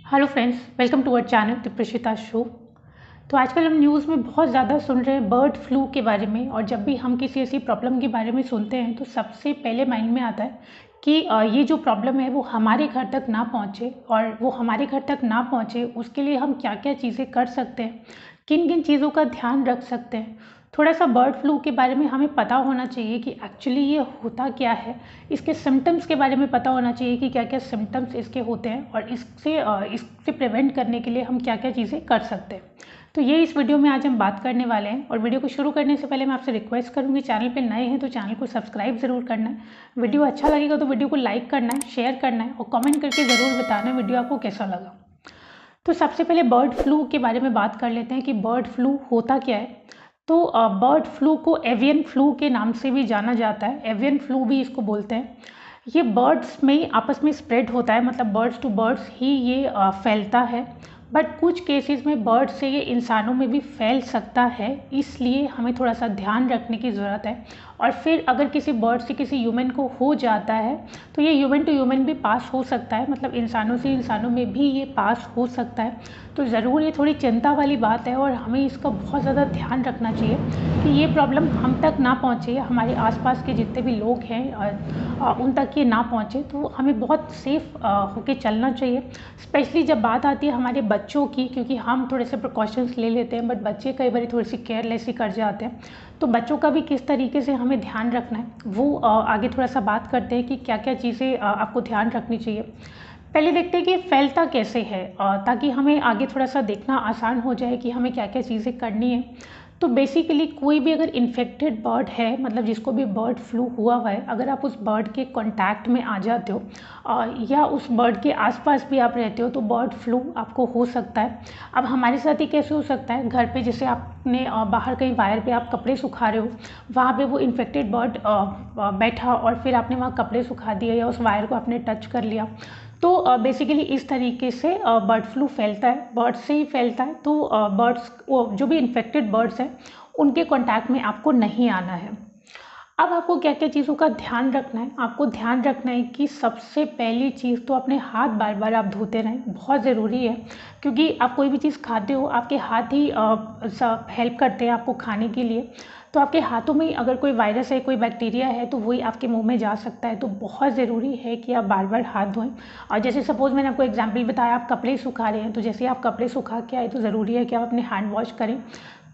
Hello friends, welcome to our channel Tripreshita show. तो आजकल हम न्यूज़ में बहुत ज़्यादा सुन रहे हैं बर्ड फ्लू के बारे में। और जब भी हम किसी ऐसी प्रॉब्लम के बारे में सुनते हैं तो सबसे पहले माइंड में आता है कि ये जो प्रॉब्लम है वो हमारे घर तक ना पहुँचे, और वो हमारे घर तक ना पहुँचे उसके लिए हम क्या क्या चीज़ें कर सकते हैं, किन किन चीज़ों का ध्यान रख सकते हैं। थोड़ा सा बर्ड फ्लू के बारे में हमें पता होना चाहिए कि एक्चुअली ये होता क्या है, इसके सिम्टम्स के बारे में पता होना चाहिए कि क्या क्या सिम्टम्स इसके होते हैं, और इससे प्रिवेंट करने के लिए हम क्या क्या चीज़ें कर सकते हैं। तो ये इस वीडियो में आज हम बात करने वाले हैं। और वीडियो को शुरू करने से पहले मैं आपसे रिक्वेस्ट करूँगी, चैनल पे नए हैं तो चैनल को सब्सक्राइब ज़रूर करना है। वीडियो अच्छा लगेगा तो वीडियो को लाइक करना है, शेयर करना है और कमेंट करके ज़रूर बताना है वीडियो आपको कैसा लगा। तो सबसे पहले बर्ड फ्लू के बारे में बात कर लेते हैं कि बर्ड फ्लू होता क्या है। तो बर्ड फ्लू को एवियन फ्लू के नाम से भी जाना जाता है, एवियन फ्लू भी इसको बोलते हैं। ये बर्ड्स में आपस में स्प्रेड होता है, मतलब बर्ड्स टू बर्ड्स ही ये फैलता है। बट कुछ केसेस में बर्ड से ये इंसानों में भी फैल सकता है, इसलिए हमें थोड़ा सा ध्यान रखने की ज़रूरत है। और फिर अगर किसी बर्ड से किसी ह्यूमन को हो जाता है तो ये ह्यूमन टू ह्यूमन भी पास हो सकता है, मतलब इंसानों से इंसानों में भी ये पास हो सकता है। तो ज़रूर ये थोड़ी चिंता वाली बात है और हमें इसका बहुत ज़्यादा ध्यान रखना चाहिए कि ये प्रॉब्लम हम तक ना पहुँचे, हमारे आसपास के जितने भी लोग हैं उन तक ये ना पहुँचे। तो हमें बहुत सेफ़ होके चलना चाहिए, स्पेशली जब बात आती है हमारे बच्चों की, क्योंकि हम थोड़े से प्रिकॉशंस ले लेते हैं बट बच्चे कई बार थोड़ी सी केयरलेस ही कर जाते हैं। तो बच्चों का भी किस तरीके से हमें ध्यान रखना है वो आगे थोड़ा सा बात करते हैं कि क्या क्या चीज़ें आपको ध्यान रखनी चाहिए। पहले देखते हैं कि फैलता कैसे है, ताकि हमें आगे थोड़ा सा देखना आसान हो जाए कि हमें क्या क्या चीज़ें करनी है। तो बेसिकली कोई भी अगर इन्फेक्टेड बर्ड है, मतलब जिसको भी बर्ड फ्लू हुआ हुआ है, अगर आप उस बर्ड के कांटेक्ट में आ जाते हो या उस बर्ड के आसपास भी आप रहते हो तो बर्ड फ्लू आपको हो सकता है। अब हमारे साथ ही कैसे हो सकता है, घर पे जैसे आपने बाहर कहीं वायर पे आप कपड़े सुखा रहे हो, वहाँ पे वो इन्फेक्टेड बर्ड बैठा और फिर आपने वहाँ कपड़े सुखा दिए या उस वायर को आपने टच कर लिया। तो बेसिकली इस तरीके से बर्ड फ्लू फैलता है, बर्ड्स से ही फैलता है। तो बर्ड्स जो भी इन्फेक्टेड बर्ड्स हैं उनके कांटेक्ट में आपको नहीं आना है। अब आपको क्या क्या चीज़ों का ध्यान रखना है, आपको ध्यान रखना है कि सबसे पहली चीज़ तो अपने हाथ बार बार आप धोते रहें, बहुत ज़रूरी है। क्योंकि आप कोई भी चीज़ खाते हो आपके हाथ ही हेल्प करते हैं आपको खाने के लिए। तो आपके हाथों में अगर कोई वायरस है, कोई बैक्टीरिया है तो वही आपके मुंह में जा सकता है। तो बहुत ज़रूरी है कि आप बार बार हाथ धोएं। और जैसे सपोज़ मैंने आपको एग्जांपल बताया, आप कपड़े सुखा रहे हैं तो जैसे आप कपड़े सुखा के आए तो ज़रूरी है कि आप अपने हैंड वॉश करें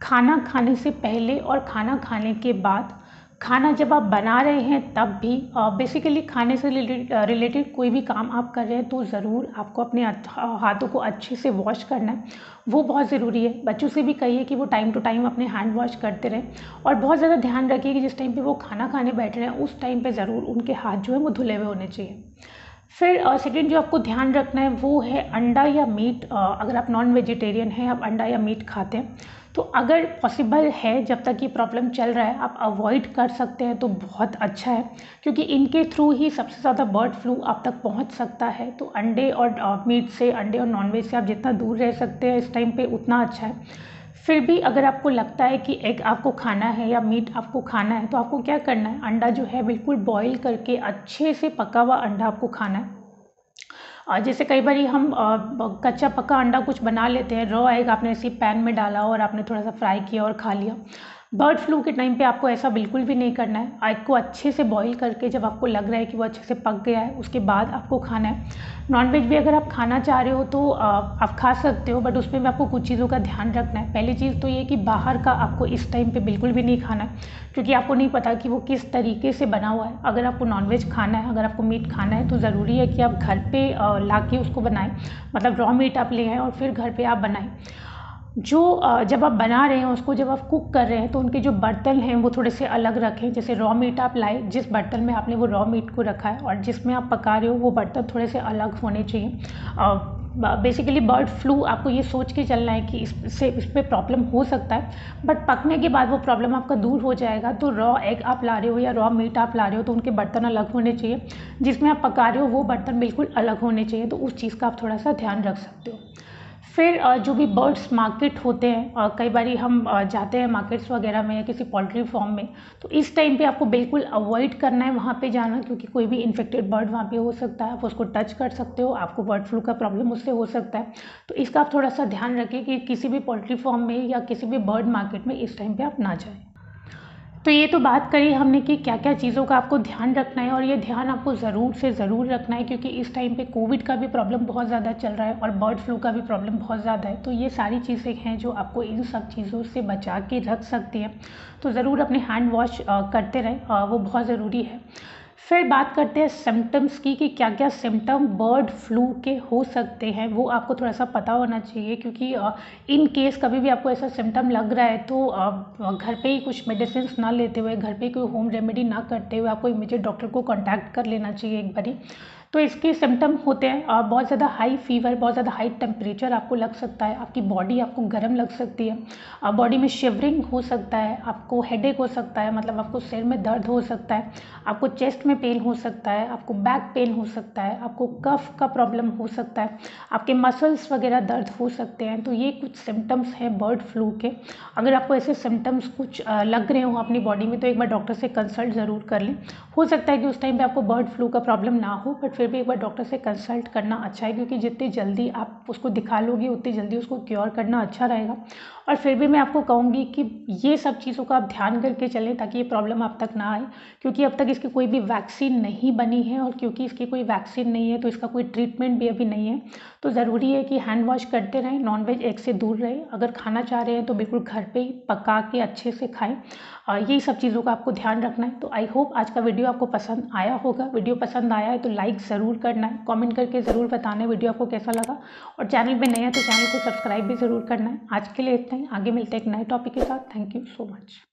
खाना खाने से पहले और खाना खाने के बाद। खाना जब आप बना रहे हैं तब भी, बेसिकली खाने से रिलेटेड कोई भी काम आप कर रहे हैं तो ज़रूर आपको अपने हाथों को अच्छे से वॉश करना है, वो बहुत ज़रूरी है। बच्चों से भी कहिए कि वो टाइम टू टाइम अपने हैंड वॉश करते रहें। और बहुत ज़्यादा ध्यान रखिए कि जिस टाइम पे वो खाना खाने बैठ रहे हैं उस टाइम पे ज़रूर उनके हाथ जो है वो धुले हुए होने चाहिए। फिर सेकंड जो आपको ध्यान रखना है वो है अंडा या मीट। अगर आप नॉन वेजिटेरियन हैं, आप अंडा या मीट खाते हैं तो अगर पॉसिबल है, जब तक ये प्रॉब्लम चल रहा है आप अवॉइड कर सकते हैं तो बहुत अच्छा है, क्योंकि इनके थ्रू ही सबसे ज़्यादा बर्ड फ्लू आप तक पहुंच सकता है। तो अंडे और मीट से, अंडे और नॉनवेज से आप जितना दूर रह सकते हैं इस टाइम पे उतना अच्छा है। फिर भी अगर आपको लगता है कि एग आपको खाना है या मीट आपको खाना है तो आपको क्या करना है, अंडा जो है बिल्कुल बॉईल करके अच्छे से पका हुआ अंडा आपको खाना है। जैसे कई बार हम कच्चा पका अंडा कुछ बना लेते हैं, रॉ एग आपने इसी पैन में डाला और आपने थोड़ा सा फ्राई किया और खा लिया। बर्ड फ्लू के टाइम पे आपको ऐसा बिल्कुल भी नहीं करना है। एग को अच्छे से बॉईल करके जब आपको लग रहा है कि वो अच्छे से पक गया है उसके बाद आपको खाना है। नॉनवेज भी अगर आप खाना चाह रहे हो तो आप खा सकते हो, बट उसमें भी आपको कुछ चीज़ों का ध्यान रखना है। पहली चीज़ तो ये कि बाहर का आपको इस टाइम पे बिल्कुल भी नहीं खाना है, क्योंकि आपको नहीं पता कि वो किस तरीके से बना हुआ है। अगर आपको नॉनवेज खाना है, अगर आपको मीट खाना है तो ज़रूरी है कि आप घर पे ला के उसको बनाएं, मतलब रॉ मीट आप ले आएँ और फिर घर पे आप बनाएं। जो जब आप बना रहे हैं उसको, जब आप कुक कर रहे हैं तो उनके जो बर्तन हैं वो थोड़े से अलग रखें। जैसे रॉ मीट आप लाए, जिस बर्तन में आपने वो रॉ मीट को रखा है और जिसमें आप पका रहे हो वो बर्तन थोड़े से अलग होने चाहिए। बेसिकली बर्ड फ्लू आपको ये सोच के चलना है कि इस पर प्रॉब्लम हो सकता है, बट पकने के बाद वो प्रॉब्लम आपका दूर हो जाएगा। तो रॉ एग आप ला रहे हो या रॉ मीट आप ला रहे हो तो उनके बर्तन अलग होने चाहिए, जिसमें आप पका रहे हो वो बर्तन बिल्कुल अलग होने चाहिए। तो उस चीज़ का आप थोड़ा सा ध्यान रख सकते हो। फिर जो भी बर्ड्स मार्केट होते हैं, कई बारी हम जाते हैं मार्केट्स वगैरह में या किसी पोल्ट्री फार्म में, तो इस टाइम पे आपको बिल्कुल अवॉइड करना है वहाँ पे जाना, क्योंकि कोई भी इन्फेक्टेड बर्ड वहाँ पे हो सकता है, आप उसको टच कर सकते हो, आपको बर्ड फ्लू का प्रॉब्लम उससे हो सकता है। तो इसका आप थोड़ा सा ध्यान रखें कि किसी भी पोल्ट्री फार्म में या किसी भी बर्ड मार्केट में इस टाइम पर आप ना जाएँ। तो ये तो बात करी हमने कि क्या क्या चीज़ों का आपको ध्यान रखना है, और ये ध्यान आपको ज़रूर से ज़रूर रखना है, क्योंकि इस टाइम पे कोविड का भी प्रॉब्लम बहुत ज़्यादा चल रहा है और बर्ड फ्लू का भी प्रॉब्लम बहुत ज़्यादा है। तो ये सारी चीज़ें हैं जो आपको इन सब चीज़ों से बचा के रख सकती हैं। तो ज़रूर अपने हैंड वॉश करते रहें, वो बहुत ज़रूरी है। फिर बात करते हैं सिम्टम्स की कि क्या क्या सिम्टम बर्ड फ्लू के हो सकते हैं, वो आपको थोड़ा सा पता होना चाहिए, क्योंकि इन केस कभी भी आपको ऐसा सिम्टम लग रहा है तो घर पे ही कुछ मेडिसिन ना लेते हुए, घर पे कोई होम रेमेडी ना करते हुए आपको इमीडिएट डॉक्टर को कॉन्टैक्ट कर लेना चाहिए एक बारी। तो इसके सिम्टम होते हैं बहुत ज़्यादा हाई फीवर, बहुत ज़्यादा हाई टेम्परेचर आपको लग सकता है, आपकी बॉडी आपको गर्म लग सकती है, बॉडी में शिवरिंग हो सकता है, आपको हेडेक हो सकता है, मतलब आपको सिर में दर्द हो सकता है, आपको चेस्ट में पेन हो सकता है, आपको बैक पेन हो सकता है, आपको कफ का प्रॉब्लम हो सकता है, आपके मसल्स वगैरह दर्द हो सकते हैं। तो ये कुछ सिम्टम्स हैं बर्ड फ्लू के। अगर आपको ऐसे सिम्टम्स कुछ लग रहे हो अपनी बॉडी में तो एक बार डॉक्टर से कंसल्ट ज़रूर कर लें। हो सकता है कि उस टाइम पे आपको बर्ड फ्लू का प्रॉब्लम ना हो, बट फिर भी एक बार डॉक्टर से कंसल्ट करना अच्छा है, क्योंकि जितनी जल्दी आप उसको दिखा लोगे उतनी जल्दी उसको क्योर करना अच्छा रहेगा। और फिर भी मैं आपको कहूँगी कि ये सब चीज़ों का आप ध्यान करके चलें ताकि ये प्रॉब्लम आप तक ना आए, क्योंकि अब तक इसकी कोई भी वैक्सीन नहीं बनी है, और क्योंकि इसकी कोई वैक्सीन नहीं है तो इसका कोई ट्रीटमेंट भी अभी नहीं है। तो ज़रूरी है कि हैंड वॉश करते रहें, नॉनवेज एग से दूर रहें, अगर खाना चाह रहे हैं तो बिल्कुल घर पे ही पका के अच्छे से खाएं। यही सब चीज़ों का आपको ध्यान रखना है। तो आई होप आज का वीडियो आपको पसंद आया होगा। वीडियो पसंद आया है तो लाइक ज़रूर करना है, कमेंट करके ज़रूर बताना है वीडियो आपको कैसा लगा, और चैनल पे नया है तो चैनल को सब्सक्राइब भी ज़रूर करना है। आज के लिए इतना ही, आगे मिलते हैं एक नए टॉपिक के साथ। Thank you so much.